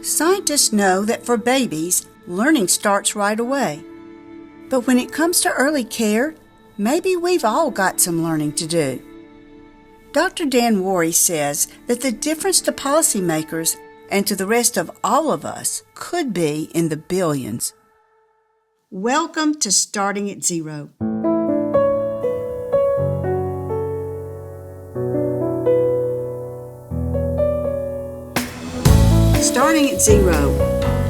Scientists know that for babies, learning starts right away. But when it comes to early care, maybe we've all got some learning to do. Dr. Dan Wuori says that the difference to policymakers and to the rest of all of us could be in the billions. Welcome to Starting at Zero. Starting at Zero,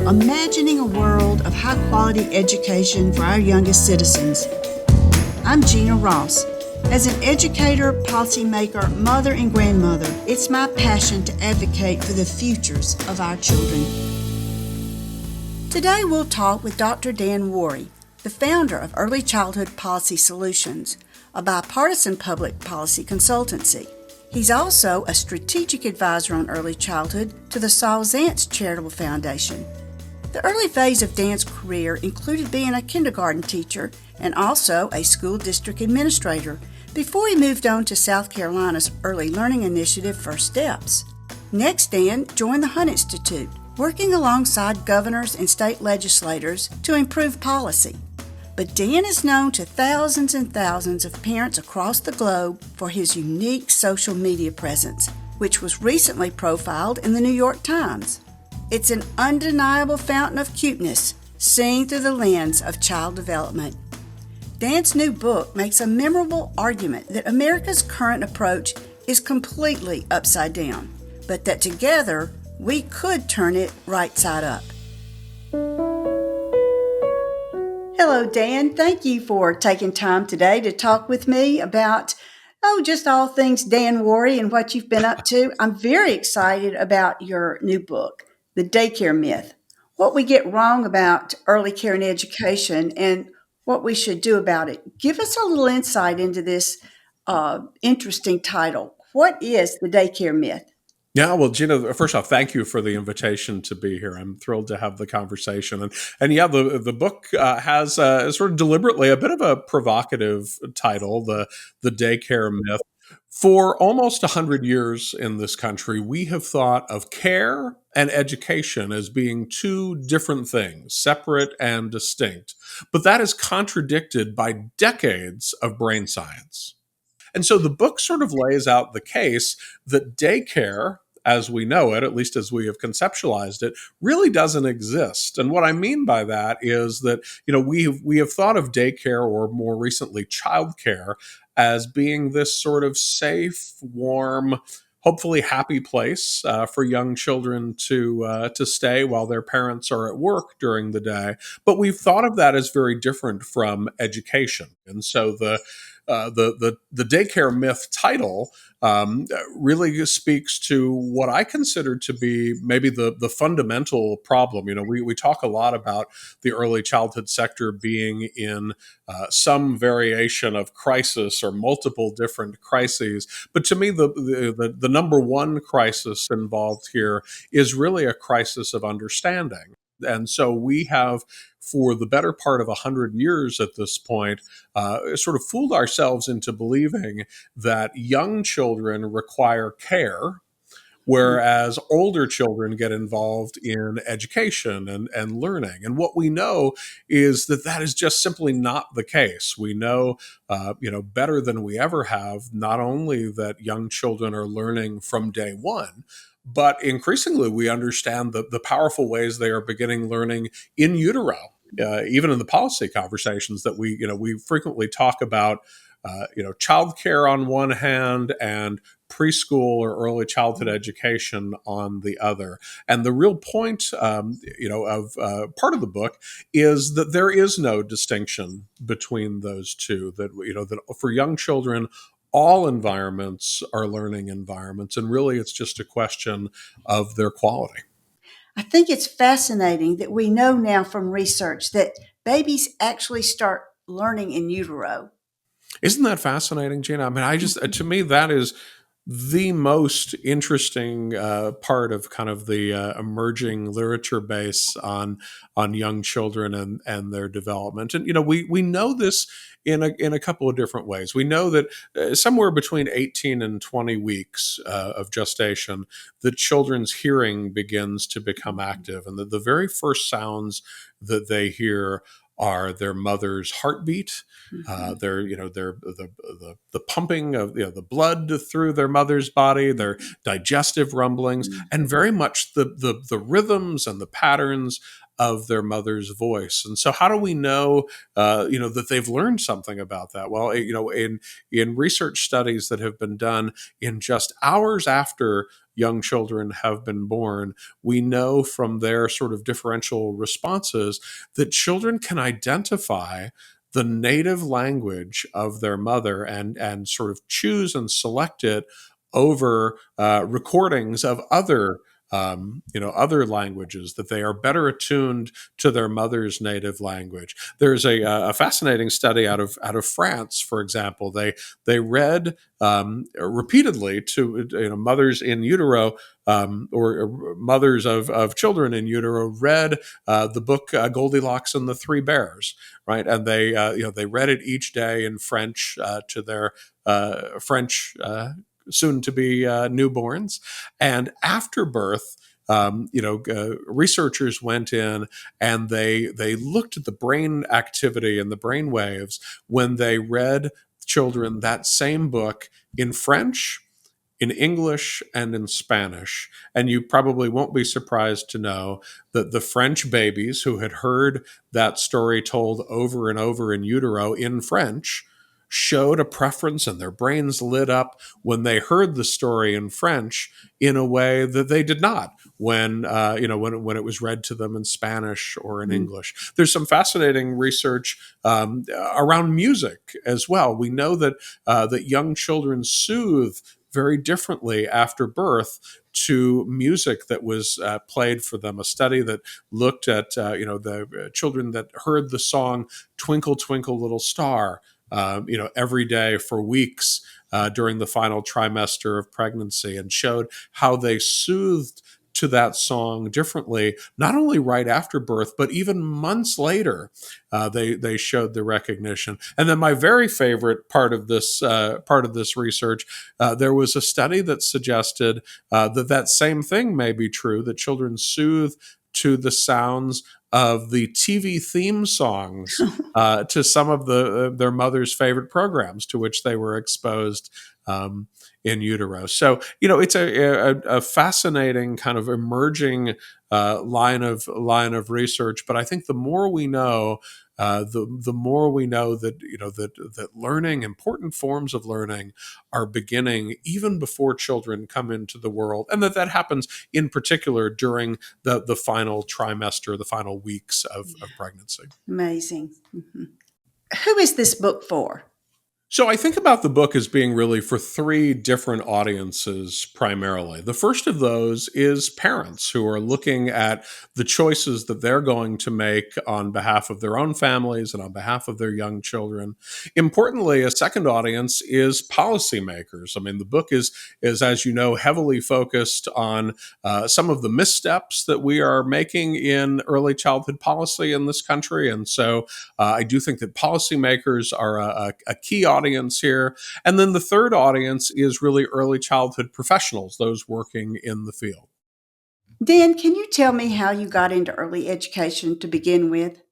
imagining a world of high-quality education for our youngest citizens. I'm Jeana Ross. As an educator, policymaker, mother, and grandmother, it's my passion to advocate for the futures of our children. Today we'll talk with Dr. Dan Wuori, the founder of Early Childhood Policy Solutions, a bipartisan public policy consultancy. He's also a strategic advisor on early childhood to the Saul Zaentz Charitable Foundation. The early phase of Dan's career included being a kindergarten teacher and also a school district administrator before he moved on to South Carolina's Early Learning Initiative First Steps. Next, Dan joined the Hunt Institute, working alongside governors and state legislators to improve policy. But Dan is known to thousands and thousands of parents across the globe for his unique social media presence, which was recently profiled in the New York Times. It's an undeniable fountain of cuteness, seen through the lens of child development. Dan's new book makes a memorable argument that America's current approach is completely upside down, but that together we could turn it right side up. Hello, Dan. Thank you for taking time today to talk with me about, just all things Dan Wuori and what you've been up to. I'm very excited about your new book, The Daycare Myth, What We Get Wrong About Early Care and Education and What We Should Do About It. Give us a little insight into this interesting title. What is the daycare myth? Yeah, well, Jeana, first off, thank you for the invitation to be here. I'm thrilled to have the conversation. And yeah, the book has sort of deliberately a bit of a provocative title, the Daycare Myth. For almost 100 years in this country, we have thought of care and education as being two different things, separate and distinct. But that is contradicted by decades of brain science. And so the book sort of lays out the case that daycare, as we know it, at least as we have conceptualized it, really doesn't exist. And what I mean by that is that, we have thought of daycare, or more recently childcare, as being this sort of safe, warm, hopefully happy place for young children to stay while their parents are at work during the day. But we've thought of that as very different from education. And so the daycare myth title really speaks to what I consider to be maybe the fundamental problem. We talk a lot about the early childhood sector being in some variation of crisis or multiple different crises. But to me, the number one crisis involved here is really a crisis of understanding. And so we have, for the better part of 100 years at this point, sort of fooled ourselves into believing that young children require care, whereas older children get involved in education and learning. And what we know is that is just simply not the case. We know, better than we ever have, not only that young children are learning from day one, but increasingly we understand the powerful ways they are beginning learning in utero. Even in the policy conversations that we frequently talk about, childcare on one hand and preschool or early childhood education on the other. And the real point, of part of the book is that there is no distinction between those two. That for young children, all environments are learning environments, and really it's just a question of their quality. I think it's fascinating that we know now from research that babies actually start learning in utero. Isn't that fascinating, Jeana? I mean, to me, that is the most interesting part of kind of the emerging literature base on young children and their development. And we know this in a couple of different ways. We know that somewhere between 18 and 20 weeks of gestation, the children's hearing begins to become active, and the very first sounds that they hear are their mother's heartbeat, their the pumping of the blood through their mother's body, their digestive rumblings, and very much the rhythms and the patterns of their mother's voice. And so, how do we know that they've learned something about that? Well, in research studies that have been done in just hours after young children have been born, we know from their sort of differential responses that children can identify the native language of their mother and sort of choose and select it over recordings of other languages, that they are better attuned to their mother's native language. There's a fascinating study out of France, for example. They read repeatedly to mothers in utero, or mothers of children in utero, read the book Goldilocks and the Three Bears, right? And they read it each day in French to their French soon to be newborns. And after birth, researchers went in and they looked at the brain activity and the brain waves when they read children that same book in French, in English, and in Spanish. And you probably won't be surprised to know that the French babies who had heard that story told over and over in utero in French showed a preference, and their brains lit up when they heard the story in French in a way that they did not when it was read to them in Spanish or in English. There's some fascinating research around music as well. We know that young children soothe very differently after birth to music that was played for them. A study that looked at the children that heard the song "Twinkle Twinkle Little Star" every day for weeks during the final trimester of pregnancy, and showed how they soothed to that song differently, not only right after birth, but even months later. They showed the recognition. And then my very favorite part of this research, there was a study that suggested that same thing may be true, that children soothe to the sounds of the TV theme songs to some of their mother's favorite programs to which they were exposed in utero. So it's a fascinating kind of emerging line of research. But I think the more we know, the more we know that learning, important forms of learning, are beginning even before children come into the world, and that happens in particular during the final trimester, the final weeks of pregnancy. Amazing. Who is this book for? So I think about the book as being really for three different audiences primarily. The first of those is parents who are looking at the choices that they're going to make on behalf of their own families and on behalf of their young children. Importantly, a second audience is policymakers. I mean, the book is as you know, heavily focused on some of the missteps that we are making in early childhood policy in this country. And so I do think that policymakers are a key audience here. And then the third audience is really early childhood professionals, those working in the field. Dan, can you tell me how you got into early education to begin with?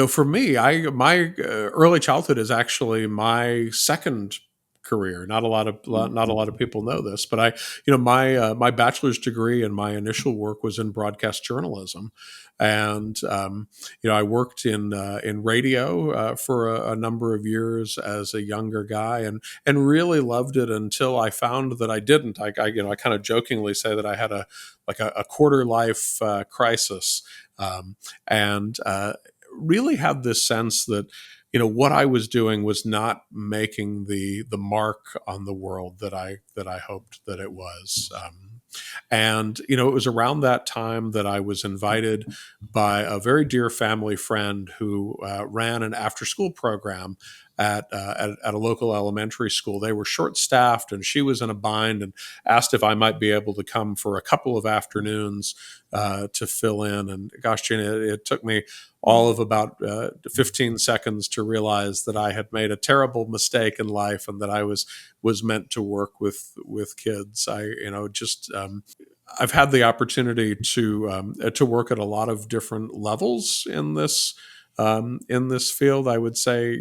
For me, my early childhood is actually my second career. Not a lot of people know this, but my bachelor's degree and my initial work was in broadcast journalism, and I worked in radio for a number of years as a younger guy, and really loved it until I found that I didn't. I kind of jokingly say that I had a quarter life crisis, and really had this sense that what I was doing was not making the mark on the world that I hoped that it was. And it was around that time that I was invited by a very dear family friend who ran an after school program at a local elementary school. They were short staffed, and she was in a bind, and asked if I might be able to come for a couple of afternoons to fill in. And gosh, Jeana, it took me all of about 15 seconds to realize that I had made a terrible mistake in life, and that I was meant to work with kids. I've had the opportunity to work at a lot of different levels in this field. I would say,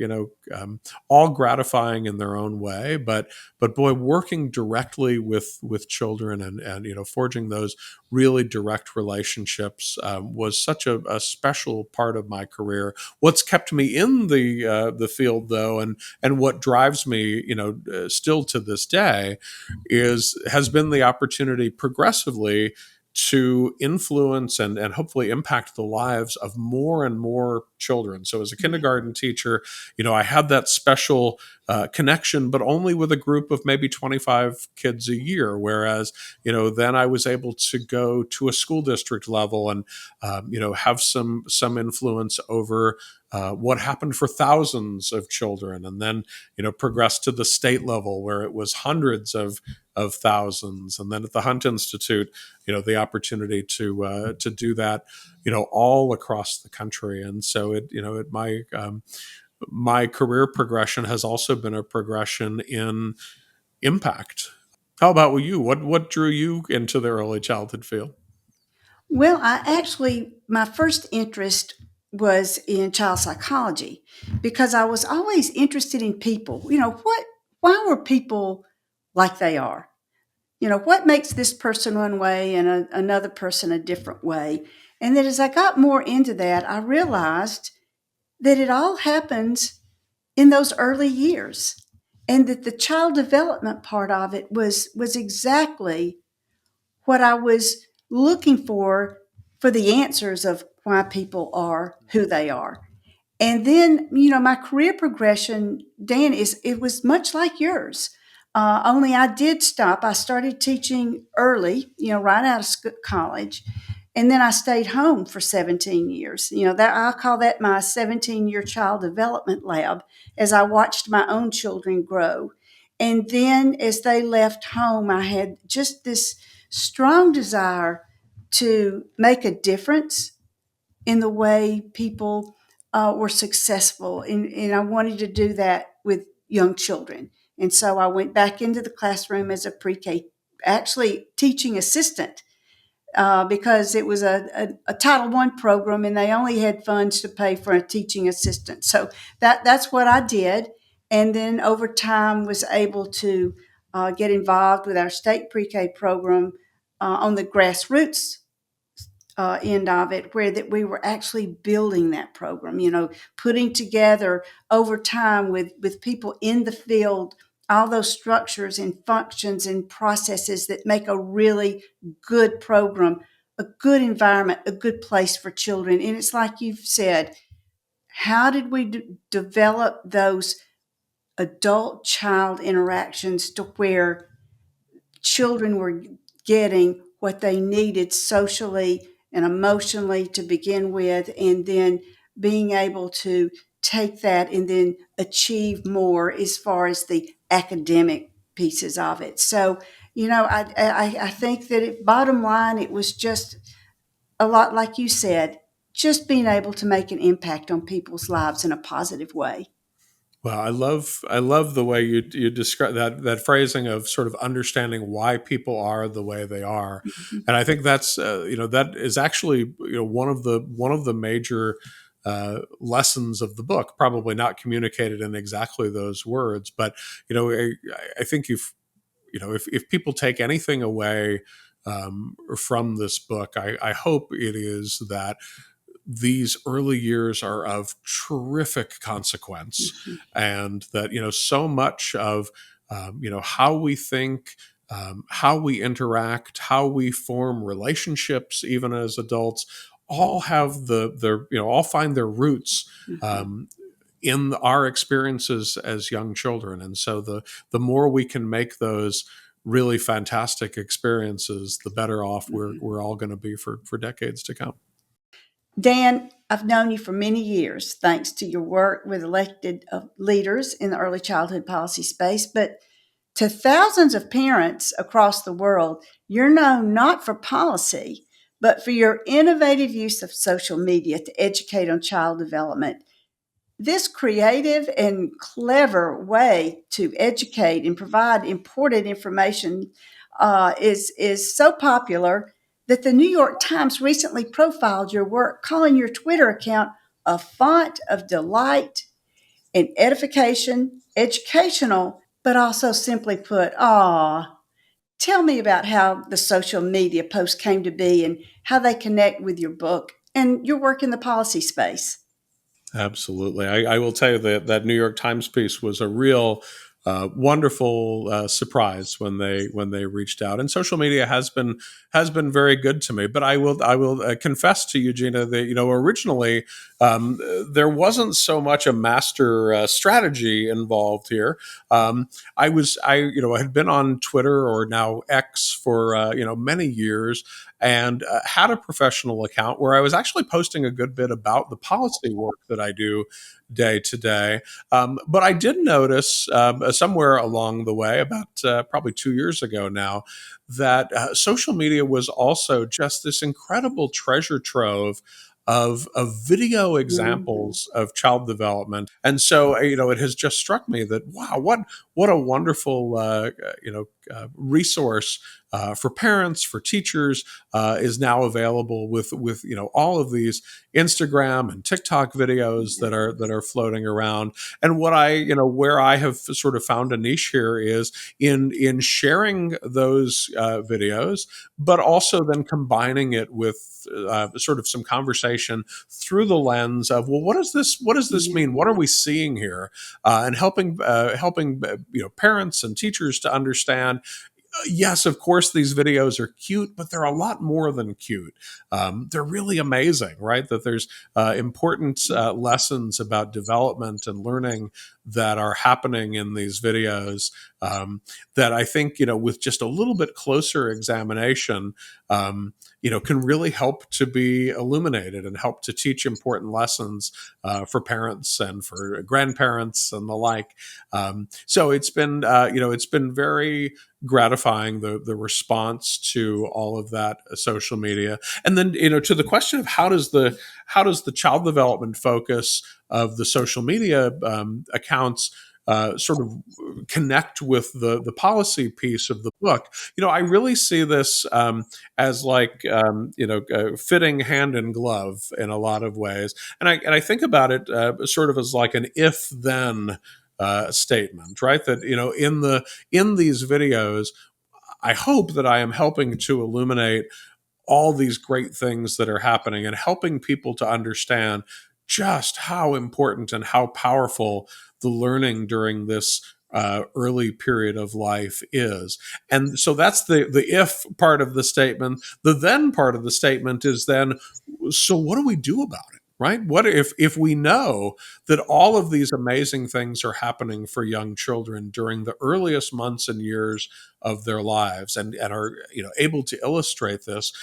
all gratifying in their own way, but boy, working directly with children, and forging those really direct relationships was such a special part of my career. What's kept me in the field, though, and what drives me, still to this day, has been the opportunity progressively to influence and hopefully impact the lives of more and more children. So as a kindergarten teacher, I had that special connection, but only with a group of maybe 25 kids a year. Whereas, then I was able to go to a school district level and, have some influence over what happened for thousands of children, and then progress to the state level where it was hundreds of thousands, and then at the Hunt Institute, the opportunity to do that, all across the country. And so my career progression has also been a progression in impact. How about you? What drew you into the early childhood field? Well, my first interest was in child psychology because I was always interested in people. Why were people like they are? What makes this person one way and another person a different way? And then as I got more into that, I realized that it all happens in those early years, and that the child development part of it was exactly what I was looking for the answers of why people are who they are. And then, my career progression, Dan, it was much like yours. Only I did stop. I started teaching early, right out of college, and then I stayed home for 17 years. That I call that my 17-year child development lab, as I watched my own children grow. And then as they left home, I had just this strong desire to make a difference in the way people were successful. And I wanted to do that with young children. And so I went back into the classroom as a pre-K, actually teaching assistant, because it was a Title I program, and they only had funds to pay for a teaching assistant. So that's what I did. And then over time was able to get involved with our state pre-K program on the grassroots end of it, where that we were actually building that program, putting together over time with people in the field, all those structures and functions and processes that make a really good program, a good environment, a good place for children. And it's like you've said, how did we develop those adult child interactions to where children were getting what they needed socially and emotionally to begin with, and then being able to take that and then achieve more as far as the academic pieces of it. So, I think that bottom line, it was just a lot like you said, just being able to make an impact on people's lives in a positive way. Well, I love the way you describe that phrasing of sort of understanding why people are the way they are, Mhm. and I think that's that is actually one of the major lessons of the book. Probably not communicated in exactly those words, but I think if people take anything away from this book, I hope it is that these early years are of terrific consequence, Mhm. and that so much of how we think, how we interact, how we form relationships even as adults, all have all find their roots Mhm. um, in our experiences as young children. And so the more we can make those really fantastic experiences, the better off we're Mhm. we're all going to be for decades to come. Dan, I've known you for many years thanks to your work with elected leaders in the early childhood policy space, but to thousands of parents across the world, you're known not for policy, but for your innovative use of social media to educate on child development. This creative and clever way to educate and provide important information is so popular that the New York Times recently profiled your work, calling your Twitter account a font of delight and edification, educational, but also simply put, aw. Tell me about how the social media posts came to be and how they connect with your book and your work in the policy space. Absolutely. I will tell you that that New York Times piece was a real wonderful surprise when they reached out. And social media has been very good to me. But I will confess to you, Jeana, that originally um, there wasn't so much a master strategy involved here. I had been on Twitter, or now X, for many years, and had a professional account where I was actually posting a good bit about the policy work that I do day to day. But I did notice somewhere along the way, about probably 2 years ago now, that social media was also just this incredible treasure trove of video Mhm. examples of child development. And so, it has just struck me that, wow, what a wonderful, resource for parents, for teachers, is now available with all of these Instagram and TikTok videos that are floating around. And what I you know where I have sort of found a niche here is in sharing those videos, but also then combining it with sort of some conversation through the lens of, well, what does this Yeah. mean? What are we seeing here? And helping parents and teachers to understand, yes, of course, these videos are cute, but they're a lot more than cute. They're really amazing, right? That there's important lessons about development and learning that are happening in these videos, that I think, with just a little bit closer examination, can really help to be illuminated and help to teach important lessons for parents and for grandparents and the like. So it's been very gratifying, the response to all of that social media. And then, to the question of how does the child development focus of the social media accounts sort of connect with the policy piece of the book. I really see this as like fitting hand in glove in a lot of ways. And I think about it sort of as like an if then statement, right? That in these videos, I hope that I am helping to illuminate all these great things that are happening and helping people to understand just how important and how powerful the learning during this early period of life is. And so that's the if part of the statement. The then part of the statement is then, so what do we do about it? Right? What if we know that all of these amazing things are happening for young children during the earliest months and years of their lives, and are able to illustrate this?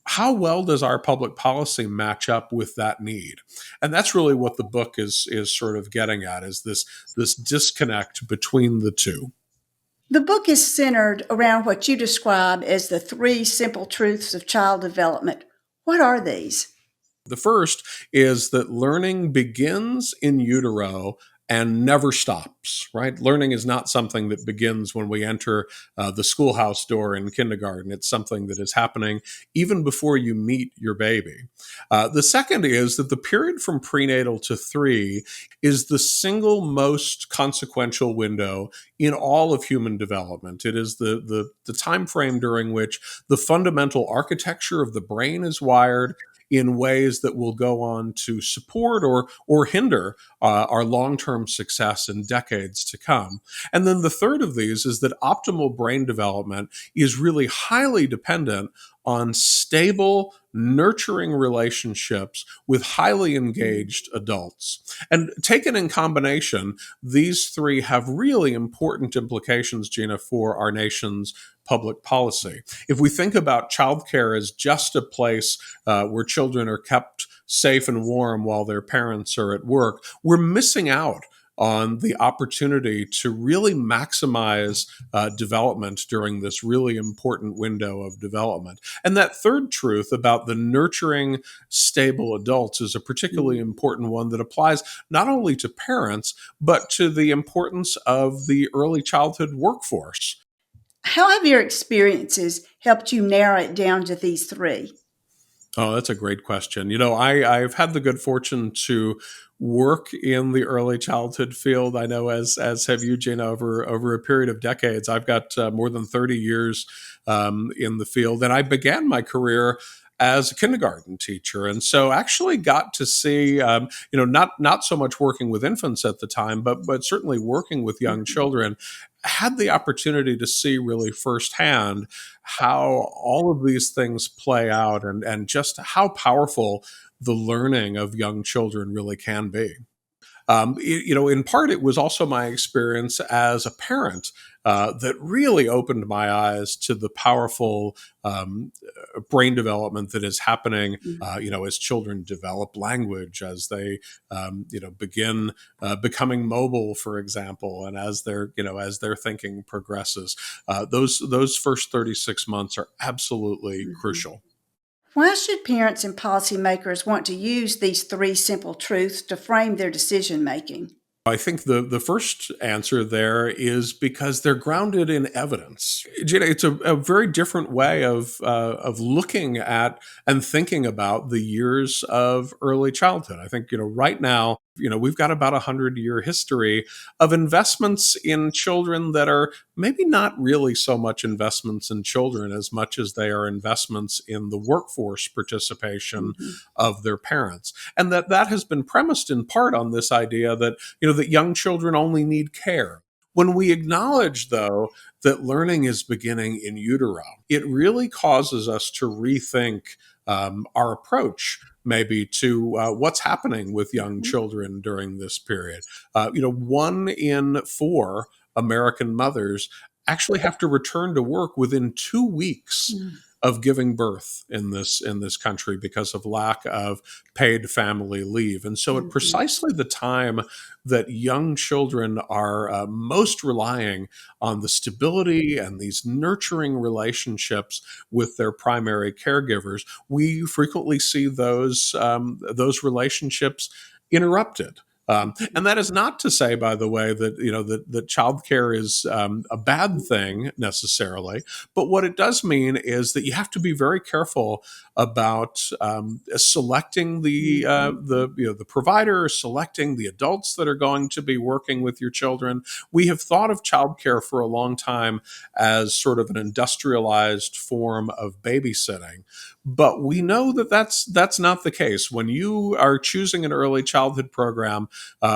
How well does our public policy match up with that need? And that's really what the book is sort of getting at, is this disconnect between the two. The book is centered around what you describe as the three simple truths of child development. What are these? The first is that learning begins in utero and never stops, right? Learning is not something that begins when we enter the schoolhouse door in kindergarten. It's something that is happening even before you meet your baby. The second is that the period from prenatal to 3 is the single most consequential window in all of human development. It is the time frame during which the fundamental architecture of the brain is wired in ways that will go on to support or hinder our long-term success in decades to come. And then the third of these is that optimal brain development is really highly dependent on stable, nurturing relationships with highly engaged adults. And taken in combination, these three have really important implications, Jeana, for our nation's public policy. If we think about childcare as just a place where children are kept safe and warm while their parents are at work, we're missing out on the opportunity to really maximize development during this really important window of development. And that third truth about the nurturing, stable adults is a particularly important one that applies not only to parents, but to the importance of the early childhood workforce. How have your experiences helped you narrow it down to these three? Oh, that's a great question. I've had the good fortune to work in the early childhood field. I know, as have you, Jeana, over a period of decades. I've got more than 30 years in the field, and I began my career as a kindergarten teacher, and so actually got to see, not so much working with infants at the time, but certainly working with young children. Had the opportunity to see really firsthand how all of these things play out, and just how powerful the learning of young children really can be. In part, it was also my experience as a parent that really opened my eyes to the powerful brain development that is happening, as children develop language, as they, begin becoming mobile, for example, and as their thinking progresses. Those first 36 months are absolutely crucial. Why should parents and policymakers want to use these three simple truths to frame their decision making? I think the first answer there is because they're grounded in evidence. Gina, it's a very different way of looking at and thinking about the years of early childhood. I think right now we've got about 100-year history of investments in children that are maybe not really so much investments in children as much as they are investments in the workforce participation of their parents, and that has been premised in part on this idea that that young children only need care. When we acknowledge, though, that learning is beginning in utero, it really causes us to rethink our approach maybe to what's happening with young children during this period. 1 in 4 American mothers actually have to return to work within 2 weeks of giving birth in this country because of lack of paid family leave. And so at precisely the time that young children are most relying on the stability and these nurturing relationships with their primary caregivers, we frequently see those relationships interrupted. And that is not to say, by the way, that childcare is a bad thing necessarily. But what it does mean is that you have to be very careful about selecting the provider, selecting the adults that are going to be working with your children. We have thought of childcare for a long time as sort of an industrialized form of babysitting. But we know that that's not the case. When you are choosing an early childhood program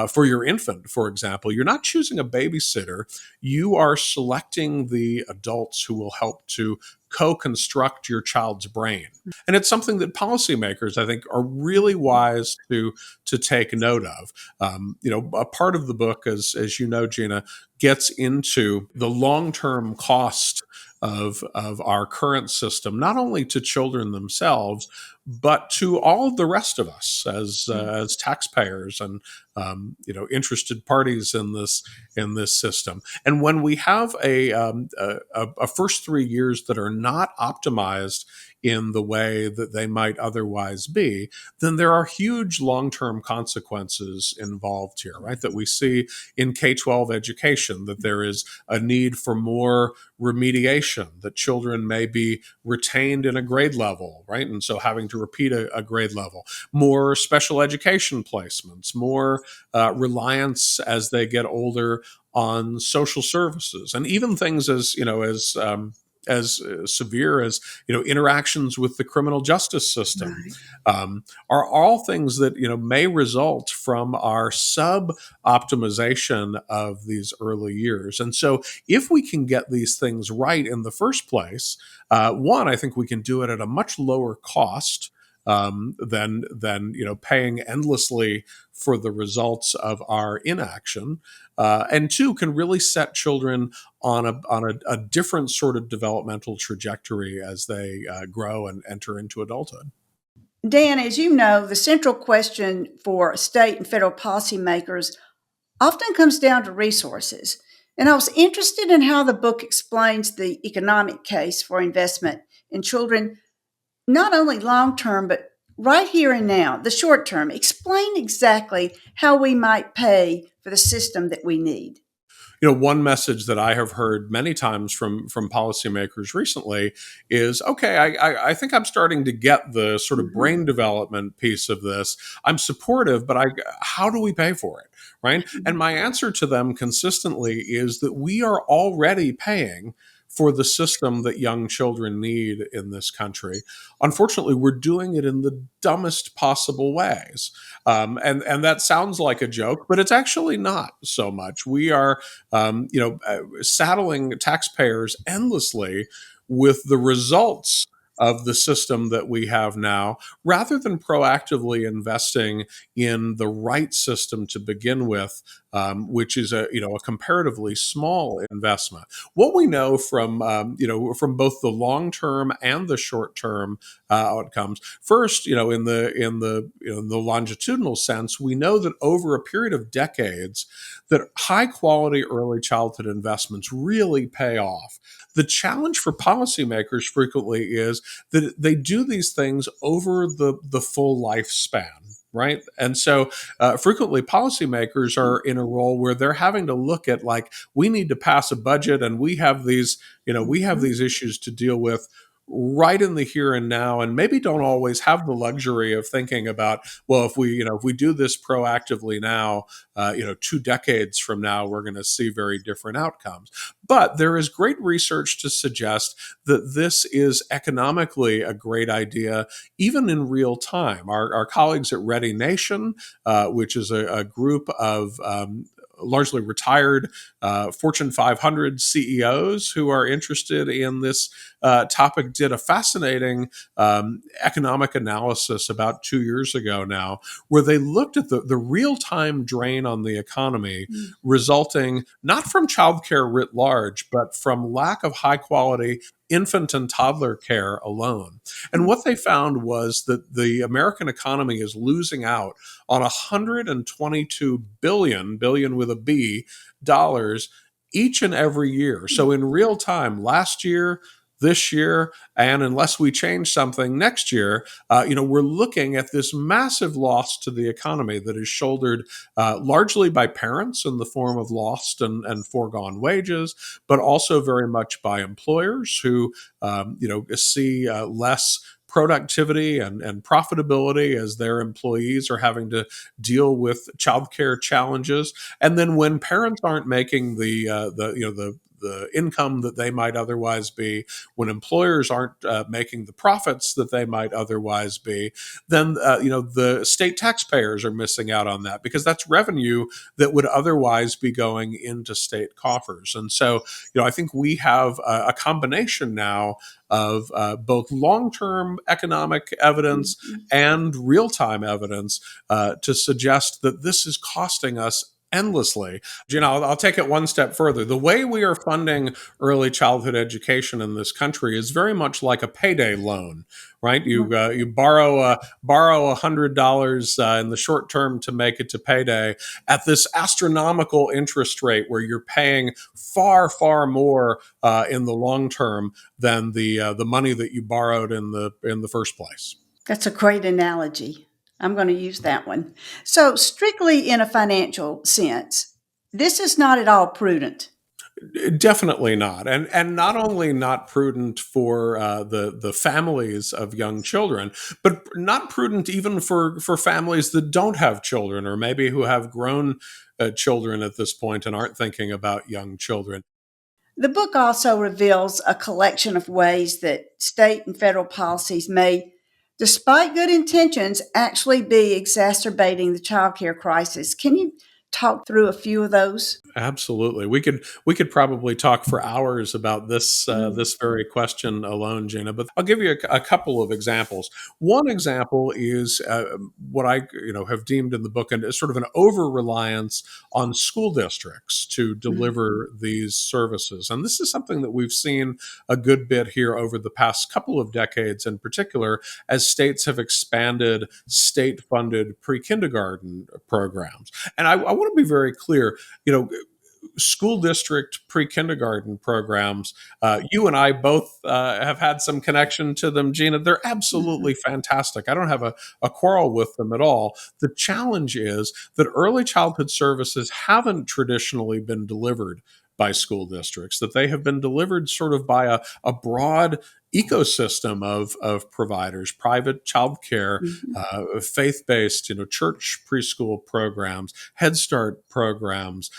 for your infant, for example, you're not choosing a babysitter. You are selecting the adults who will help to co-construct your child's brain. And it's something that policymakers, I think, are really wise to take note of. A part of the book, as you know, Jeana, gets into the long-term cost of our current system, not only to children themselves, but to all of the rest of us as taxpayers and interested parties in this system. And when we have a first 3 years that are not optimized in the way that they might otherwise be, then there are huge long-term consequences involved here, right? That we see in K-12 education, that there is a need for more remediation, that children may be retained in a grade level, right? And so having to repeat a grade level, more special education placements, more reliance as they get older on social services, and even things as severe as interactions with the criminal justice system, are all things that may result from our sub optimization of these early years. And so if we can get these things right in the first place, one, I think we can do it at a much lower cost than paying endlessly for the results of our inaction. And two, can really set children on a different sort of developmental trajectory as they grow and enter into adulthood. Dan, as you know, the central question for state and federal policymakers often comes down to resources. And I was interested in how the book explains the economic case for investment in children, not only long term, but right here and now, the short term. Explain exactly how we might pay for the system that we need. One message that I have heard many times from policymakers recently is, okay, I think I'm starting to get the sort of Mhm. brain development piece of this. I'm supportive, but how do we pay for it, right? And my answer to them consistently is that we are already paying for the system that young children need in this country. Unfortunately, we're doing it in the dumbest possible ways. And that sounds like a joke, but it's actually not so much. We are saddling taxpayers endlessly with the results of the system that we have now, rather than proactively investing in the right system to begin with, which is a comparatively small investment. What we know from both the long term and the short term outcomes. First, in the longitudinal sense, we know that over a period of decades, that high quality early childhood investments really pay off. The challenge for policymakers frequently is that they do these things over the full lifespan. Right. And so frequently policymakers are in a role where they're having to look at, like, we need to pass a budget and we have these issues to deal with right in the here and now, and maybe don't always have the luxury of thinking about, well, if we do this proactively now, 2 decades from now, we're going to see very different outcomes. But there is great research to suggest that this is economically a great idea, even in real time. Our colleagues at Ready Nation, which is a group of largely retired Fortune 500 CEOs who are interested in this topic, did a fascinating economic analysis about 2 years ago now, where they looked at the real-time drain on the economy resulting not from childcare writ large, but from lack of high-quality infant and toddler care alone. And what they found was that the American economy is losing out on 122 billion with a B dollars each and every year. So in real time, last year, this year, and unless we change something next year, we're looking at this massive loss to the economy that is shouldered largely by parents in the form of lost and foregone wages, but also very much by employers who, see less productivity and profitability as their employees are having to deal with childcare challenges. And then when parents aren't making the income that they might otherwise be, when employers aren't making the profits that they might otherwise be, then the state taxpayers are missing out on that, because that's revenue that would otherwise be going into state coffers. And so, I think we have a combination now of both long-term economic evidence and real-time evidence to suggest that this is costing us endlessly. I'll take it one step further. The way we are funding early childhood education in this country is very much like a payday loan, right? You borrow $100 in the short term to make it to payday at this astronomical interest rate, where you're paying far, far more in the long term than the money that you borrowed in the first place. That's a great analogy. I'm going to use that one. So, strictly in a financial sense, this is not at all prudent. Definitely not, and not only not prudent for the families of young children, but not prudent even for families that don't have children, or maybe who have grown children at this point and aren't thinking about young children. The book also reveals a collection of ways that state and federal policies may, despite good intentions, actually be exacerbating the childcare crisis. Can you talk through a few of those? Absolutely. We could probably talk for hours about this Mm. this very question alone, Jeana. But I'll give you a couple of examples. One example is what I have deemed in the book and is sort of an over reliance on school districts to Mhm. deliver these services, and this is something that we've seen a good bit here over the past couple of decades, in particular, as states have expanded state-funded pre-kindergarten programs. And I want to be very clear. You know, school district pre-kindergarten programs, you and I both have had some connection to them, Jeana. They're absolutely Mhm. fantastic. I don't have a quarrel with them at all. The challenge is that early childhood services haven't traditionally been delivered by school districts, that they have been delivered sort of by a broad ecosystem of providers, private childcare, Mhm. faith-based, church preschool programs, Head Start programs,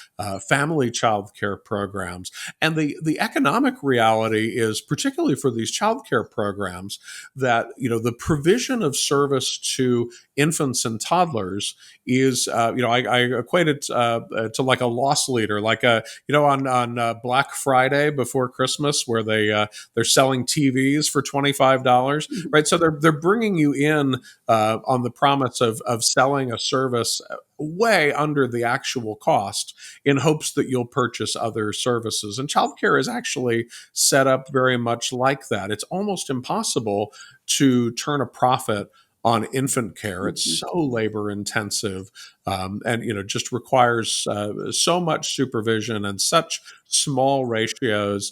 family child care programs. And the economic reality is, particularly for these child care programs, that the provision of service to infants and toddlers is, I equate it to like a loss leader, like on Black Friday before Christmas, where they're selling TVs for $25, Mhm. right? So they're bringing you in on the promise of selling a service way under the actual cost in hopes that you'll purchase other services. And childcare is actually set up very much like that. It's almost impossible to turn a profit on infant care. It's Mhm. so labor intensive, and just requires so much supervision and such small ratios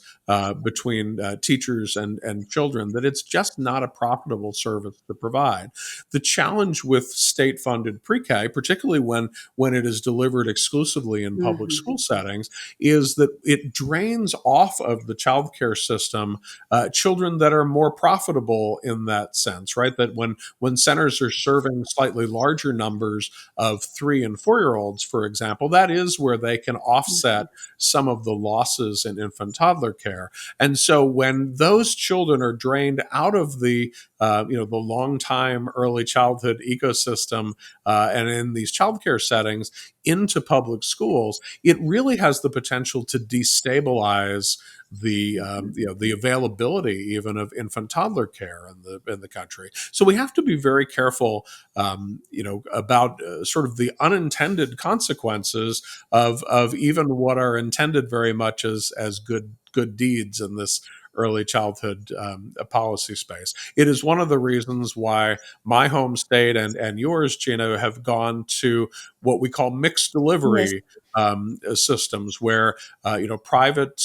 between teachers and children that it's just not a profitable service to provide. The challenge with state funded pre-K, particularly when it is delivered exclusively in public Mhm. school settings, is that it drains off of the childcare system children that are more profitable in that sense, right? That when centers are serving slightly larger numbers of 3 and 4 year olds, for example, that is where they can offset Mhm. some of the losses in infant toddler care. And so when those children are drained out of the long time early childhood ecosystem and in these childcare settings into public schools, it really has the potential to destabilize the availability even of infant toddler care in the country. So we have to be very careful, about sort of the unintended consequences of even what are intended very much as good deeds in this early childhood policy space. It is one of the reasons why my home state and yours, Gina, have gone to what we call mixed Yes. delivery systems, where private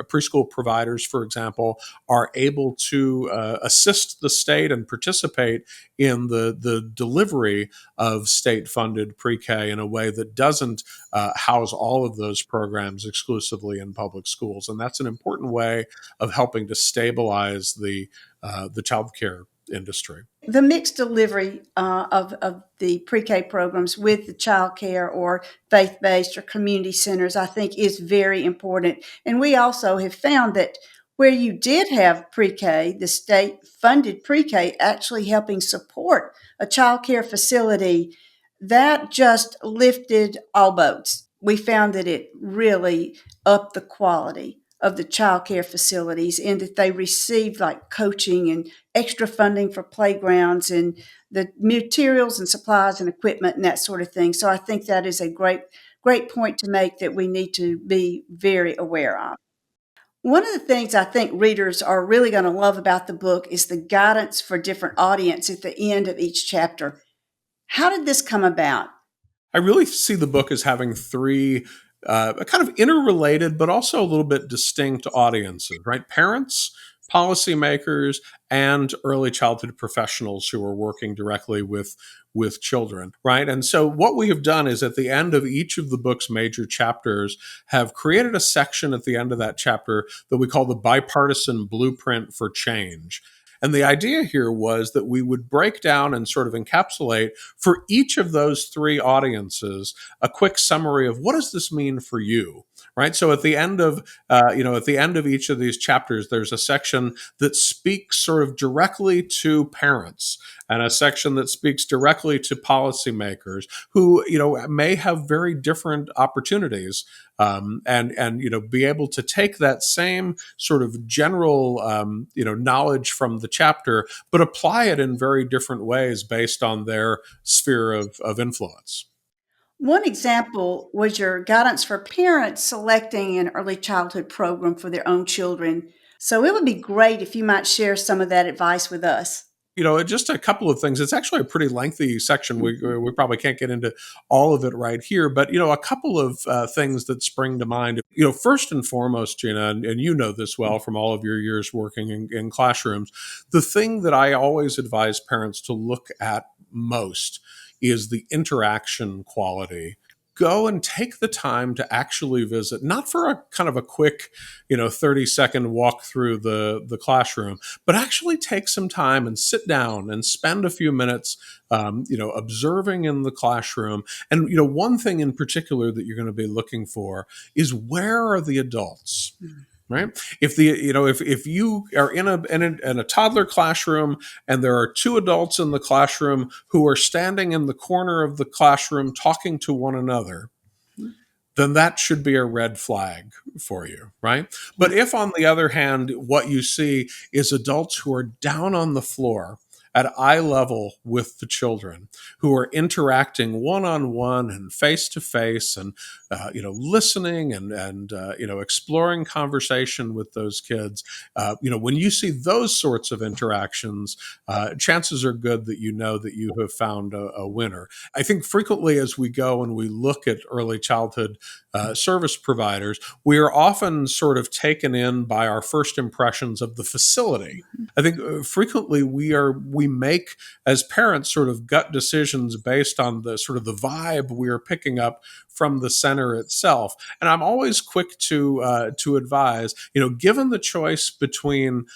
preschool providers, for example, are able to assist the state and participate in the delivery of state-funded pre-K in a way that doesn't house all of those programs exclusively in public schools, and that's an important way of helping to stabilize the childcare industry. The mixed delivery of the pre-K programs with the child care or faith-based or community centers, I think, is very important. And we also have found that where you did have pre-K, the state funded pre-K actually helping support a child care facility, that just lifted all boats. We found that it really upped the quality of the child care facilities and that they received like coaching and extra funding for playgrounds and the materials and supplies and equipment and that sort of thing. So I think that is a great point to make that we need to be very aware of. One of the things I think readers are really going to love about the book is the guidance for different audience at the end of each chapter. How did this come about? I really see the book as having three kind of interrelated, but also a little bit distinct audiences, right? Parents, policymakers, and early childhood professionals who are working directly with children, right? And so what we have done is at the end of each of the book's major chapters have created a section at the end of that chapter that we call the bipartisan blueprint for change. And the idea here was that we would break down and sort of encapsulate for each of those three audiences a quick summary of what does this mean for you, right? So at the end of at the end of each of these chapters, there's a section that speaks sort of directly to parents and a section that speaks directly to policymakers who may have very different opportunities, and be able to take that same sort of general knowledge from the chapter, but apply it in very different ways based on their sphere of influence. One example was your guidance for parents selecting an early childhood program for their own children. So it would be great if you might share some of that advice with us. Just a couple of things. It's actually a pretty lengthy section. Mhm. We probably can't get into all of it right here, but a couple of things that spring to mind. First and foremost, Jeana, and you know this well from all of your years working in classrooms, the thing that I always advise parents to look at most is the interaction quality. Go and take the time to actually visit, not for a kind of a quick 30-second walk through the classroom, but actually take some time and sit down and spend a few minutes observing in the classroom. And one thing in particular that you're going to be looking for is, where are the adults? Right. If you are in a toddler classroom and there are two adults in the classroom who are standing in the corner of the classroom talking to one another, then that should be a red flag for you, right? But if, on the other hand, what you see is adults who are down on the floor at eye level with the children, who are interacting one-on-one and face-to-face, and listening and exploring conversation with those kids, when you see those sorts of interactions, chances are good that that you have found a winner. I think frequently, as we go and we look at early childhood service providers, we are often sort of taken in by our first impressions of the facility. I think frequently we make, as parents, sort of gut decisions based on the sort of the vibe we are picking up from the center itself. And I'm always quick to advise, given the choice between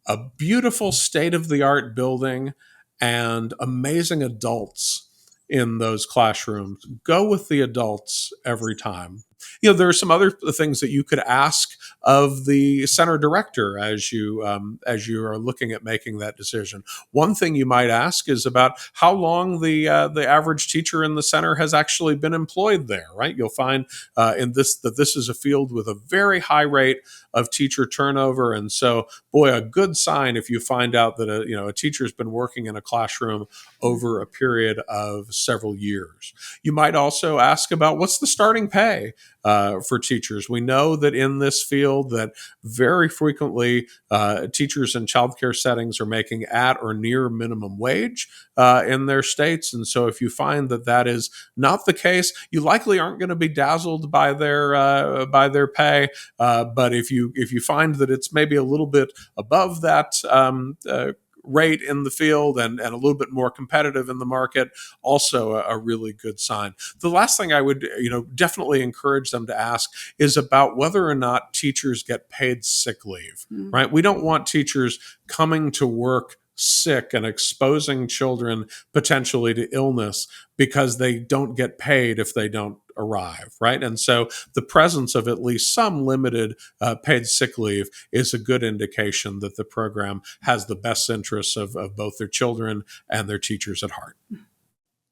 a beautiful state of the art building and amazing adults in those classrooms, go with the adults every time. There are some other things that you could ask of the center director as you are looking at making that decision. One thing you might ask is about how long the average teacher in the center has actually been employed there. Right, you'll find that this is a field with a very high rate of teacher turnover, and so, boy, a good sign if you find out that a teacher's been working in a classroom over a period of several years. You might also ask about, what's the starting pay for teachers. We know that in this field that very frequently teachers in childcare settings are making at or near minimum wage in their states. And so if you find that that is not the case, you likely aren't going to be dazzled by their pay. But if you find that it's maybe a little bit above that rate in the field and a little bit more competitive in the market, also a really good sign. The last thing I would definitely encourage them to ask is about whether or not teachers get paid sick leave. Right? We don't want teachers coming to work sick and exposing children potentially to illness because they don't get paid if they don't arrive, right? And so the presence of at least some limited paid sick leave is a good indication that the program has the best interests of both their children and their teachers at heart.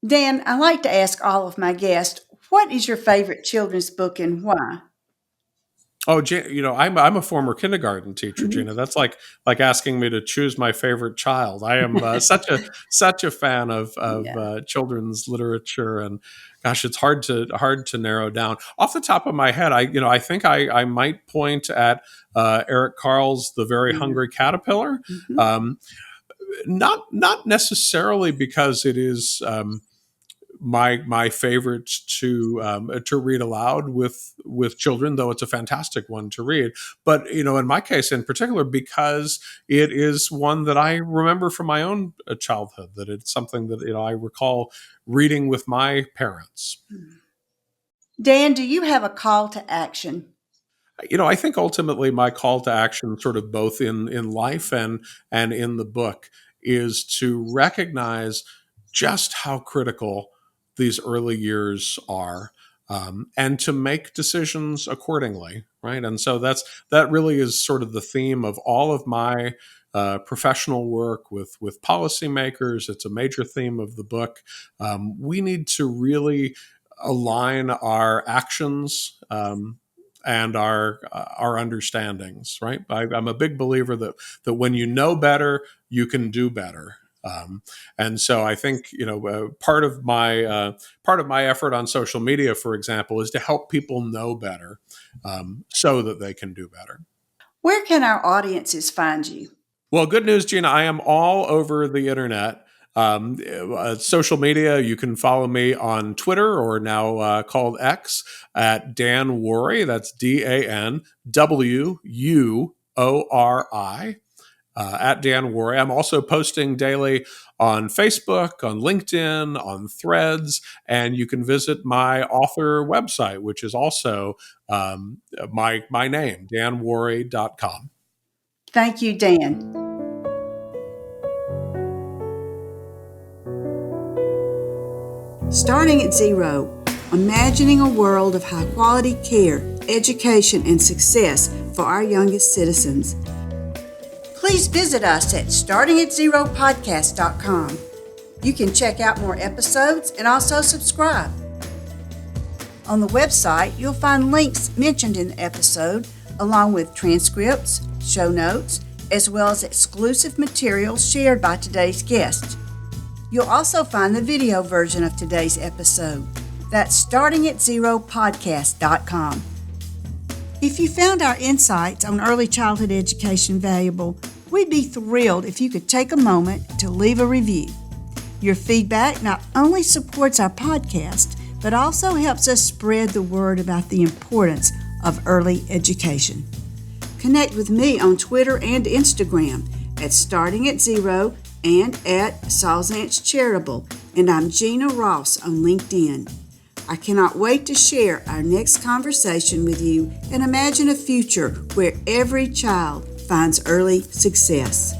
Dan, I like to ask all of my guests, what is your favorite children's book and why? Oh, I'm a former kindergarten teacher, Mhm. Jeana. That's like asking me to choose my favorite child. I am such a fan of Yeah. children's literature, and gosh, it's hard to narrow down. Off the top of my head, I think I might point at Eric Carle's The Very Yeah. Hungry Caterpillar. Mhm. Um, not necessarily because it is. My favorite to read aloud with children, though it's a fantastic one to read. But in my case, in particular, because it is one that I remember from my own childhood. That it's something that I recall reading with my parents. Dan, do you have a call to action? I think ultimately my call to action, sort of both in life and in the book, is to recognize just how critical these early years are, and to make decisions accordingly, right? And so that really is sort of the theme of all of my professional work with policymakers. It's a major theme of the book. We need to really align our actions, and our understandings, right? I'm a big believer that when you know better, you can do better. And so I think part of my effort on social media, for example, is to help people know better, so that they can do better. Where can our audiences find you? Well, good news, Jeana. I am all over the internet. Social media, you can follow me on Twitter, or now called X, at Dan Wuori. That's DanWuori. At Dan Wuori. I'm also posting daily on Facebook, on LinkedIn, on Threads, and you can visit my author website, which is also my name, danwuori.com. Thank you, Dan. Starting at zero, imagining a world of high-quality care, education, and success for our youngest citizens. Please visit us at startingatzeropodcast.com. You can check out more episodes and also subscribe. On the website, you'll find links mentioned in the episode, along with transcripts, show notes, as well as exclusive materials shared by today's guests. You'll also find the video version of today's episode. That's startingatzeropodcast.com. If you found our insights on early childhood education valuable, we'd be thrilled if you could take a moment to leave a review. Your feedback not only supports our podcast, but also helps us spread the word about the importance of early education. Connect with me on Twitter and Instagram at Starting at Zero and at Saul Zaentz Charitable, and I'm Jeana Ross on LinkedIn. I cannot wait to share our next conversation with you and imagine a future where every child finds early success.